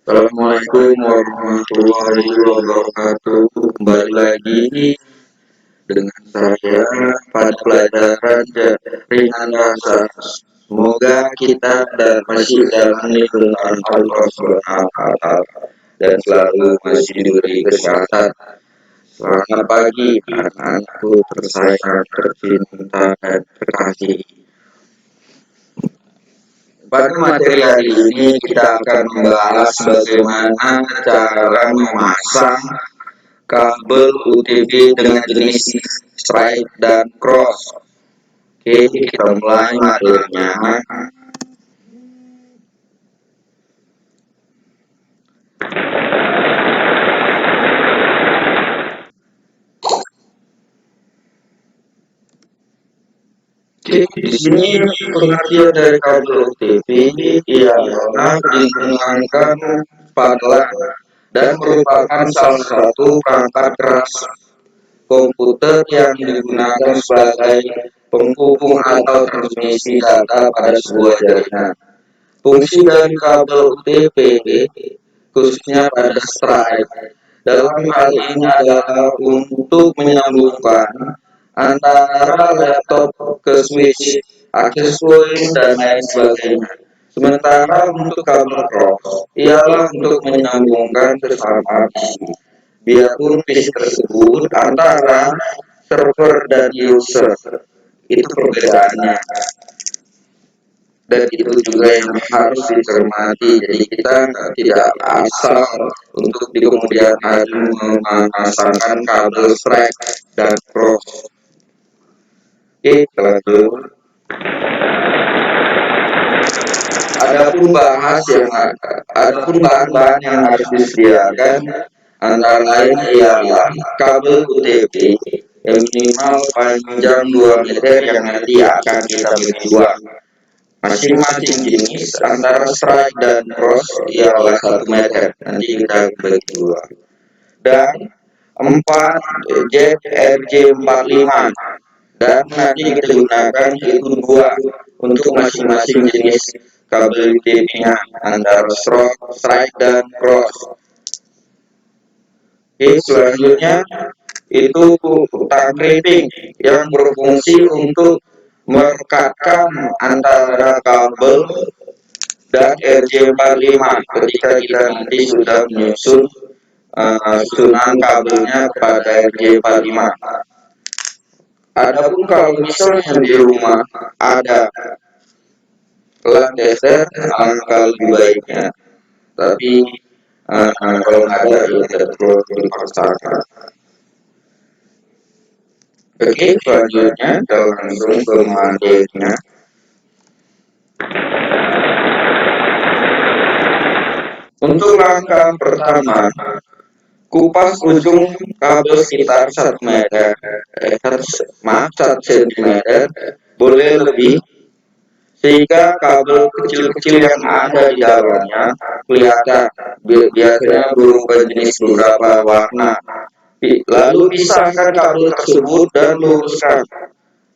Assalamualaikum warahmatullahi wabarakatuh. Kembali lagi dengan saya pada pelajaran ringan bahasa. Semoga kita masih dalam lindungan Allah Subhanahu wa Ta'ala dan selalu masih diberi kesehatan. Selamat pagi anak-anakku tersayang, tercinta dan terkasih. Pada materi hari ini kita akan membahas bagaimana cara memasang kabel UTB dengan jenis straight dan cross. Oke, kita mulai materinya. Oke, di sini pengertian dari kabel UTB ialah digunakan pada dan merupakan salah satu perangkat keras komputer yang digunakan sebagai penghubung atau transmisi data pada sebuah jaringan. Fungsi dari kabel UTB khususnya pada strike dalam hal ini adalah untuk menyambungkan antara laptop ke switch, akses point, dan lain sebagainya. Sementara untuk kabel cross ialah untuk menyambungkan bersama PC. Biarpun PC tersebut antara server dan user, itu perbedaannya. Dan itu juga yang harus dicermati. Jadi kita tidak asal untuk di kemudian hari memasangkan kabel strike dan cross. Oke, lanjut. Adapun bahan-bahan yang harus disediakan antara lain ialah kabel UTB yang minimal panjang 2 meter yang nanti akan kita bagi dua. Masing-masing jenis antara strike dan cross ialah 1 meter. Nanti kita bagi dua. Dan 4 jet RJ45 dan nanti kita gunakan itu dua untuk masing-masing jenis kabel UTB-nya antara strike dan cross. Oke, selanjutnya itu tang kripping yang berfungsi untuk merekatkan antara kabel dan RJ45 ketika kita nanti sudah menyusun susunan kabelnya kepada RJ45. Adapun kalau misalnya di rumah ada LAN tester, alangkah lebih baiknya. Tapi kalau nggak ada, ya tidak perlu dipaksakan. Oke, selanjutnya kita langsung ke materinya. Untuk langkah pertama, kupas ujung kabel sekitar 1 meter, 1 cm, boleh lebih, sehingga kabel kecil-kecil yang ada di dalamnya kelihatan. Biasanya berupa jenis beberapa warna. Lalu pisahkan kabel tersebut dan luruskan.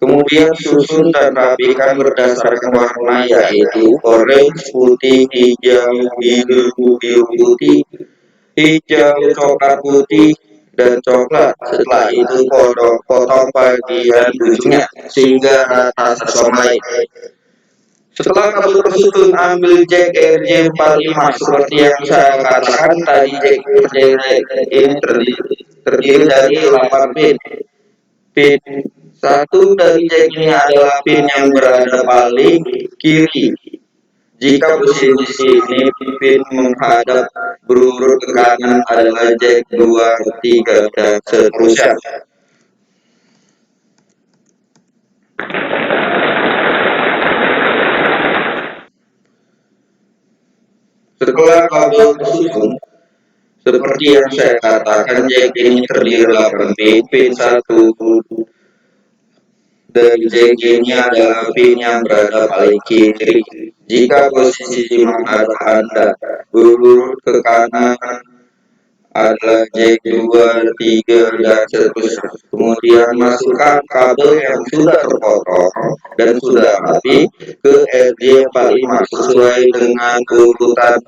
Kemudian susun dan rapikan berdasarkan warna, yaitu orange, putih, hijau, biru, biru putih, hijau, coklat putih, dan coklat. Setelah itu potong bagian ujungnya sehingga rata sama lain. Setelah kabel tersusun, ambil jack RJ45 seperti yang saya katakan tadi. Jack RJ ini terdiri dari 8 pin. Pin satu dari jack ini adalah pin yang berada paling kiri. Jika posisi ini pin menghadap berurut ke kanan adalah jack 2, 3, dan seterusnya. Setelah kabel tersusun, seperti yang saya katakan, jack ini terdiri dari 8 pin. Pin 1 dari jack ini adalah pin yang berada paling kiri. Jika posisi menghadap Anda berurut ke kanan adalah jack 2, 3, dan seterusnya. Kemudian masukkan kabel yang sudah terpotong dan sudah rapi ke RJ45 sesuai dengan urutan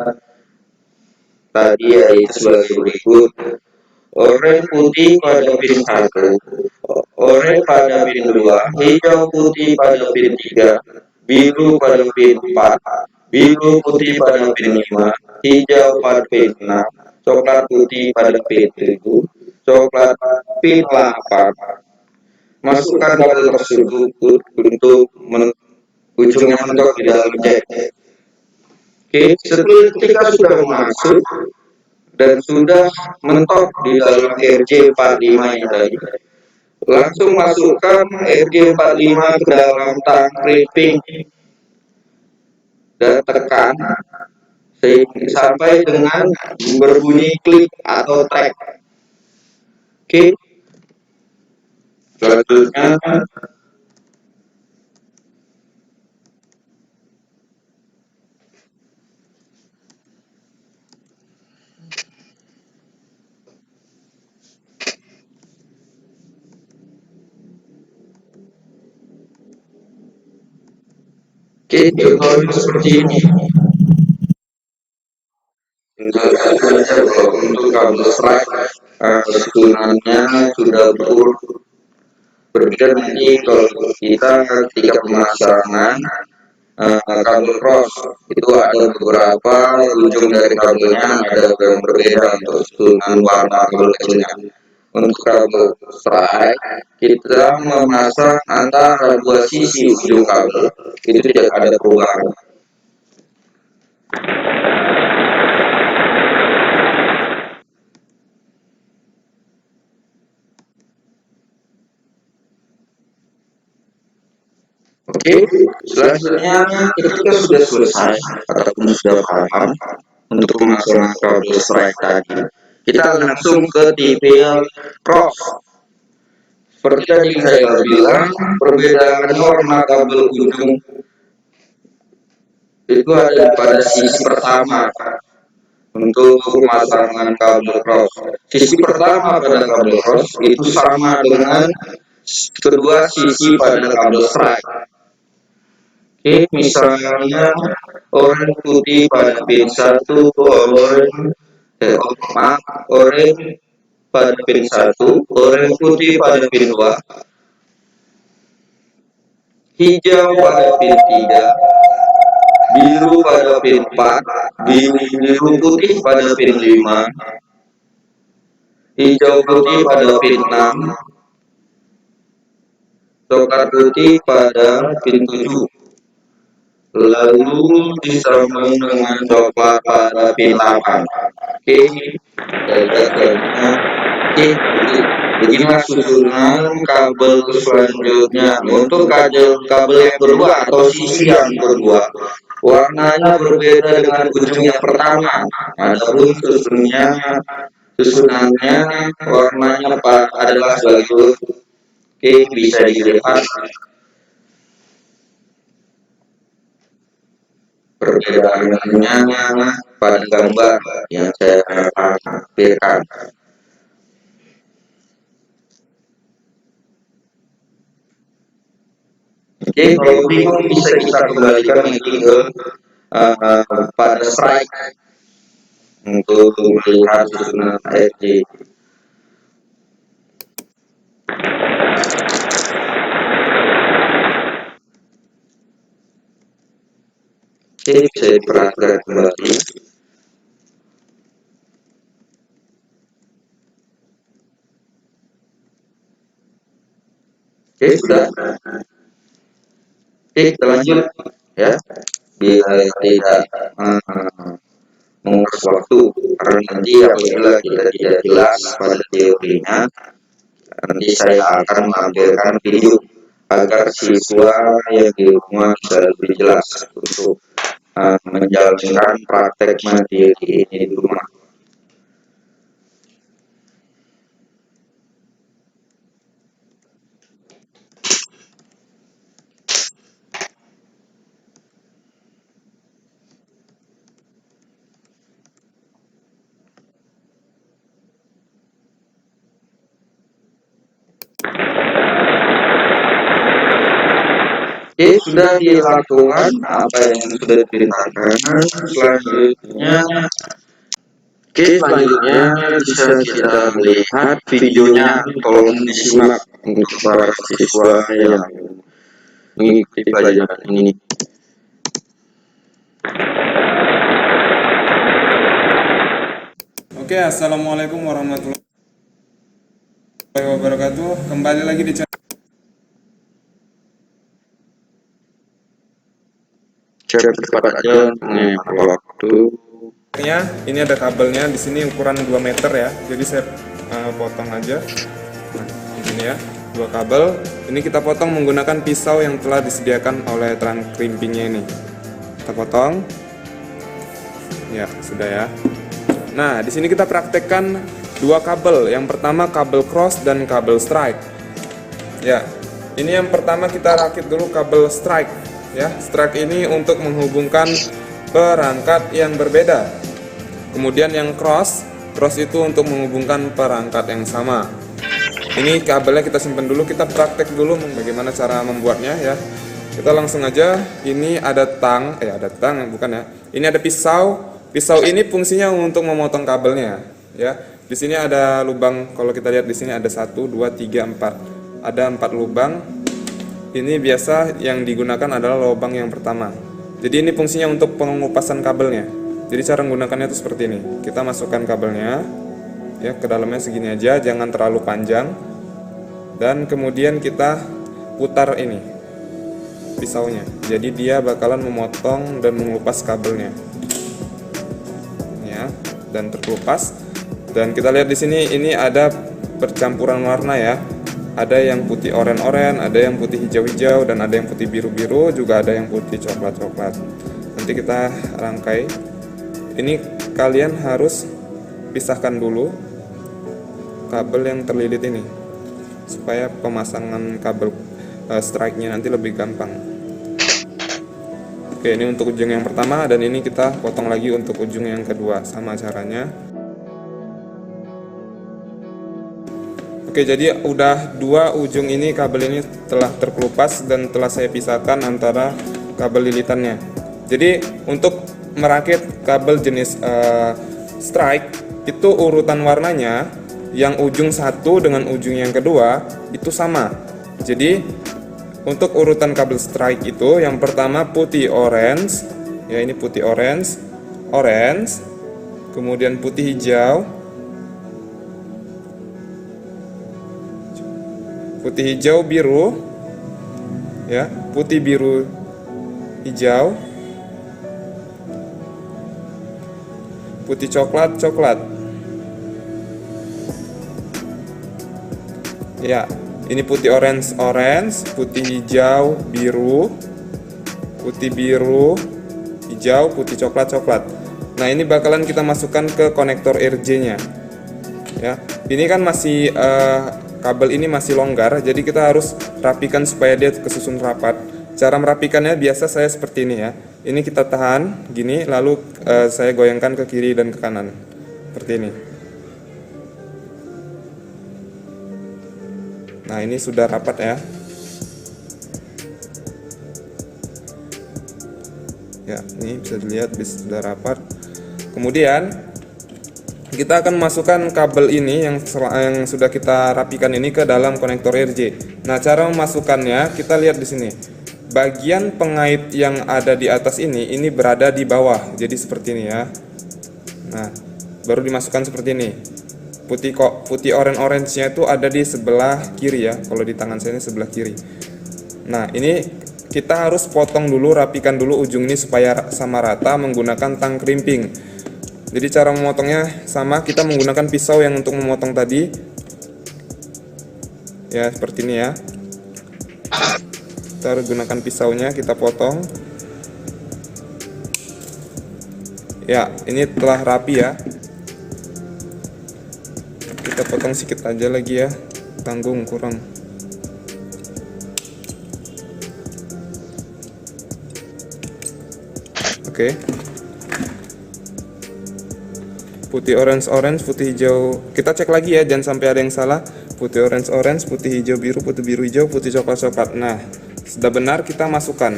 tadi yaitu sebagai berikut. Oranye putih pada pin 1, oranye pada pin 2, hijau putih pada pin 3, biru pada pin 4, biru putih pada pin 5, hijau pada pin 6, coklat putih pada pin 7, coklat pin 8. Masukkan kabel tersebut untuk ujungnya mentok di dalam jack. Oke, ketika sudah masuk dan sudah mentok di dalam RJ45 yang tadi, langsung masukkan RJ45 ke dalam tang clipping dan tekan sampai dengan berbunyi klik atau track. Oke, selanjutnya contohnya seperti ini. Untuk kabel strike, susunannya sudah berbeda nanti kalau kita ketika pemasangan kabel cross itu ada beberapa ujung dari kabelnya ada yang berbeda untuk susunan warna kabel kecilnya. Untuk kabel strike kita memasang antara dua sisi ujung kabel itu tidak ada perubahan. Oke, selanjutnya ketika sudah selesai ataupun sudah paham untuk pemasangan kabel strike tadi, kita langsung ke tipe cross. Seperti tadi saya bilang, perbedaan warna kabel ujung itu ada pada sisi pertama untuk pemasangan kabel cross. Sisi pertama pada kabel cross itu sama dengan kedua sisi pada kabel strike. Oke, misalnya oranye putih pada pin 1, oranye pada pin 1, oranye putih pada pin 2, hijau pada pin 3, biru pada pin 4, biru putih pada pin 5, hijau putih pada pin 6, coklat putih pada pin 7. Lalu disambung dengan coklat pada pin 8. Oke, beginilah susunan kabel selanjutnya. Untuk kabel yang kedua atau sisi yang kedua, warnanya berbeda dengan ujung yang pertama. Adapun susunannya warnanya adalah sebagai oke, bisa dilihat perbedaannya pada gambar yang saya tampilkan. Oke, kalau bingung bisa kita kembalikan lagi ke pada strike untuk melihat susunan AFC. Oke, bisa diperhatikan kembali. Oke, sudah. Oke, kita lanjut ya. Biar tidak menguras waktu, karena nanti apabila kita tidak jelas pada teorinya, nanti saya akan menampilkan video agar siswa yang di rumah bisa lebih jelas untuk menjalankan praktek mandiri ini di rumah. Oke, sudah dilakukan apa yang sudah diperintahkan. Selanjutnya Oke, selanjutnya bisa kita lihat videonya, tolong disimak untuk para siswa yang mengikuti pelajaran ini. Oke, assalamualaikum warahmatullahi wabarakatuh. Kembali lagi di channel. Cek cepat aja menghemat waktu. Ini ada kabelnya di sini ukuran 2 meter ya. Jadi saya potong aja. Nah, ini ya, 2 kabel. Ini kita potong menggunakan pisau yang telah disediakan oleh trunk crimpingnya ini. Kita potong. Ya, sudah ya. Nah, di sini kita praktekkan 2 kabel. Yang pertama kabel cross dan kabel strike. Ya, ini yang pertama kita rakit dulu kabel strike. Ya, strike ini untuk menghubungkan perangkat yang berbeda. Kemudian yang cross itu untuk menghubungkan perangkat yang sama. Ini kabelnya kita simpan dulu, kita praktek dulu bagaimana cara membuatnya ya. Kita langsung aja. Ini ada bukan ya. Ini ada pisau. Pisau ini fungsinya untuk memotong kabelnya ya. Di sini ada lubang, kalau kita lihat di sini ada 1 2 3 4. Ada 4 lubang. Ini biasa yang digunakan adalah lubang yang pertama. Jadi ini fungsinya untuk pengupasan kabelnya. Jadi cara menggunakannya itu seperti ini. Kita masukkan kabelnya ya ke dalamnya segini aja, jangan terlalu panjang. Dan kemudian kita putar ini pisaunya. Jadi dia bakalan memotong dan mengupas kabelnya. Ya, dan terkelupas. Dan kita lihat di sini ini ada percampuran warna ya. Ada yang putih oren-oren, ada yang putih hijau-hijau, dan ada yang putih biru-biru, juga ada yang putih coklat-coklat. Nanti kita rangkai. Ini kalian harus pisahkan dulu kabel yang terlilit ini, supaya pemasangan kabel strike-nya nanti lebih gampang. Oke, ini untuk ujung yang pertama, dan ini kita potong lagi untuk ujung yang kedua, sama caranya. Oke, jadi udah 2 ujung ini kabel ini telah terkelupas dan telah saya pisahkan antara kabel lilitannya. Jadi untuk merakit kabel jenis strike itu urutan warnanya yang ujung 1 dengan ujung yang kedua itu sama. Jadi untuk urutan kabel strike itu yang pertama putih orange, ya ini putih orange, kemudian putih hijau, putih hijau biru, ya putih biru hijau, putih coklat coklat. Ya, ini putih orange, putih hijau biru, putih biru hijau, putih coklat coklat. Nah, ini bakalan kita masukkan ke konektor RJ-nya. Ya, ini kan masih kabel ini masih longgar, jadi kita harus rapikan supaya dia kesusun rapat. Cara merapikannya biasa saya seperti ini ya. Ini kita tahan gini, lalu saya goyangkan ke kiri dan ke kanan seperti ini. Nah, ini sudah rapat ya. Ya, ini bisa dilihat sudah rapat. Kemudian kita akan masukkan kabel ini yang sudah kita rapikan ini ke dalam konektor RJ. Nah, cara memasukkannya kita lihat di sini. Bagian pengait yang ada di atas ini berada di bawah. Jadi seperti ini ya. Nah, baru dimasukkan seperti ini. Putih orange-nya itu ada di sebelah kiri ya. Kalau di tangan saya ini sebelah kiri. Nah, ini kita harus potong dulu, rapikan dulu ujung ini supaya sama rata menggunakan tang crimping. Jadi cara memotongnya sama, kita menggunakan pisau yang untuk memotong tadi. Ya, seperti ini ya. Kita harus gunakan pisaunya, kita potong. Ya, ini telah rapi ya. Kita potong sedikit aja lagi ya. Tanggung kurang. Oke. Putih orange, putih hijau. Kita cek lagi ya, jangan sampai ada yang salah. Putih orange, putih hijau biru, putih biru hijau, putih coklat. Nah, sudah benar, kita masukkan.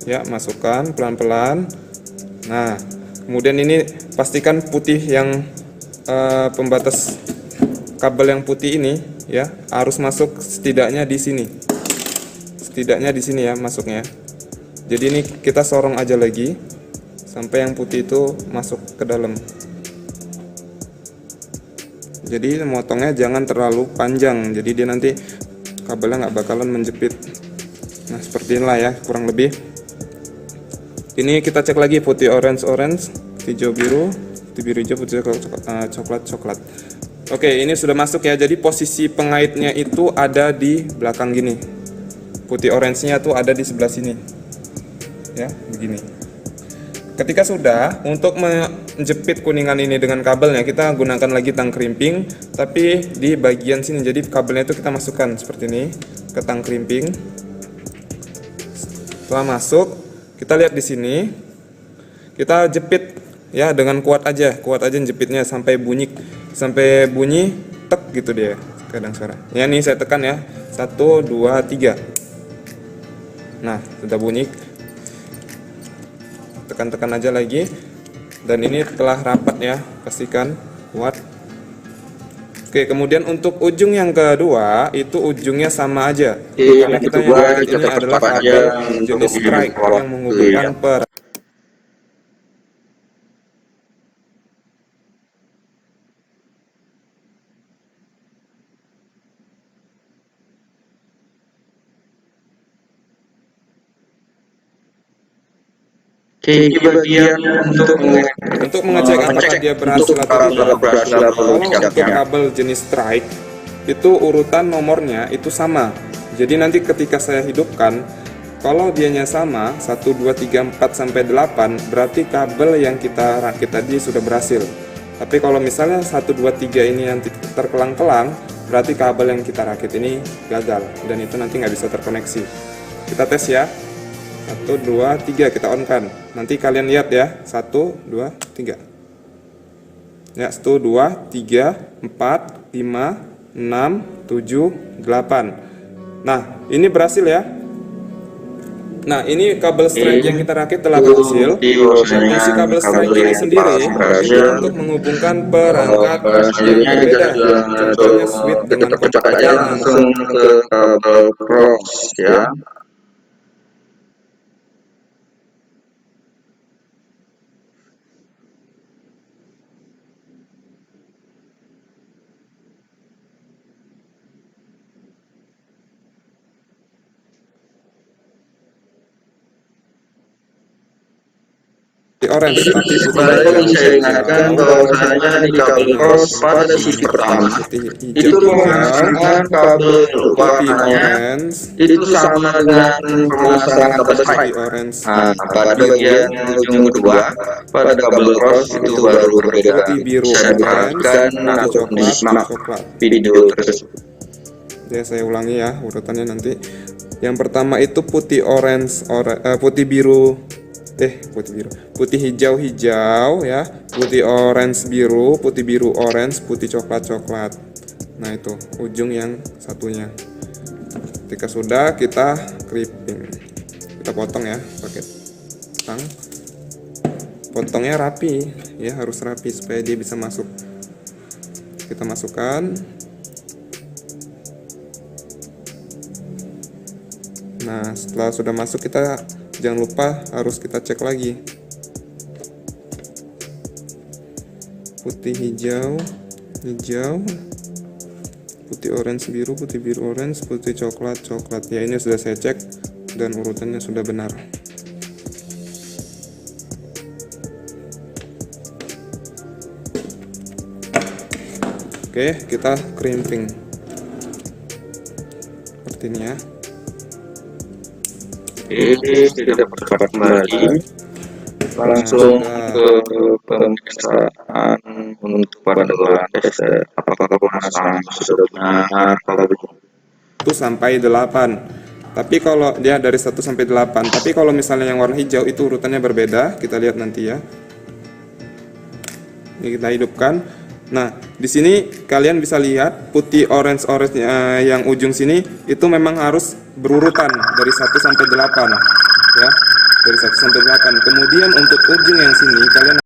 Ya, masukkan pelan-pelan. Nah, Kemudian ini pastikan putih yang pembatas kabel yang putih ini ya harus masuk setidaknya di sini. Setidaknya di sini ya masuknya. Jadi ini kita sorong aja lagi sampai yang putih itu masuk ke dalam. Jadi motongnya jangan terlalu panjang, jadi dia nanti kabelnya nggak bakalan menjepit. Nah seperti inilah ya kurang lebih. Ini kita cek lagi putih orange, hijau biru, putih biru hijau, putih coklat. Oke, ini sudah masuk ya. Jadi posisi pengaitnya itu ada di belakang gini. Putih orange-nya tuh ada di sebelah sini. Ya, begini. Ketika sudah, untuk menjepit kuningan ini dengan kabelnya, kita gunakan lagi tang krimping, tapi di bagian sini. Jadi kabelnya itu kita masukkan seperti ini ke tang krimping. Setelah masuk, kita lihat di sini, kita jepit ya dengan kuat aja jepitnya sampai bunyi tek gitu dia kadang suara. Ya nih saya tekan ya 1, 2, 3. Nah sudah bunyi, tekan-tekan aja lagi, dan ini telah rapat ya, pastikan kuat. Oke, kemudian untuk ujung yang kedua itu ujungnya sama aja karena kita yang ini adalah kabel jenis strike yang menghubungkan per Oke, di bagian untuk mengecek apakah dia berhasil atau tidak. Kalau untuk kabel jenis strike itu urutan nomornya itu sama. Jadi nanti ketika saya hidupkan, kalau dianya sama 1, 2, 3, 4 sampai 8, berarti kabel yang kita rakit tadi sudah berhasil. Tapi kalau misalnya 1, 2, 3 ini nanti terkelang-kelang, berarti kabel yang kita rakit ini gagal dan itu nanti nggak bisa terkoneksi. Kita tes ya. 1, 2, 3 kita on kan. Nanti kalian lihat ya. 1, 2, 3. Ya, 1, 2, 3, 4, 5, 6, 7, 8. Nah, ini berhasil ya. Nah, ini kabel strike yang kita rakit telah berhasil. Fungsi kabel strike ini sendiri itu untuk menghubungkan perangkat yang berbeda. Contohnya switch dengan kontak langsung ke kabel cross ya. orange, tapi Kembali saya ingatkan bahwasanya di kabel cross pada sisi pertama itu memasangkan kabel warnanya itu sama dengan pemasangan kabel strike. Nah, pada bagian ujung kedua pada kabel cross itu baru berbeda. Bisa diperhatikan ataupun disimak video tersebut. Ya saya ulangi ya urutannya nanti. Yang pertama itu putih orange, putih biru. Putih hijau ya, putih orange biru, putih biru orange, putih coklat. Nah itu ujung yang satunya. Ketika sudah kita clipping, kita potong ya pakai tang. Potongnya rapi ya, harus rapi supaya dia bisa masuk. Kita masukkan. Nah setelah sudah masuk kita jangan lupa harus kita cek lagi. Putih hijau, putih orange biru, putih biru orange, putih coklat. Ya ini sudah saya cek dan urutannya sudah benar. Oke, kita crimping seperti ini ya. Ini tidak bercepat kembali, langsung ke pemeriksaan untuk pada tes apakah pemasangan sudah benar itu sampai 8. Tapi kalau dia dari 1 sampai 8, tapi kalau misalnya yang warna hijau itu urutannya berbeda, kita lihat nanti ya. Ini kita hidupkan. Nah, di sini kalian bisa lihat putih orange yang ujung sini itu memang harus berurutan dari 1 sampai 8 ya. Dari 1 sampai 8. Kemudian untuk ujung yang sini kalian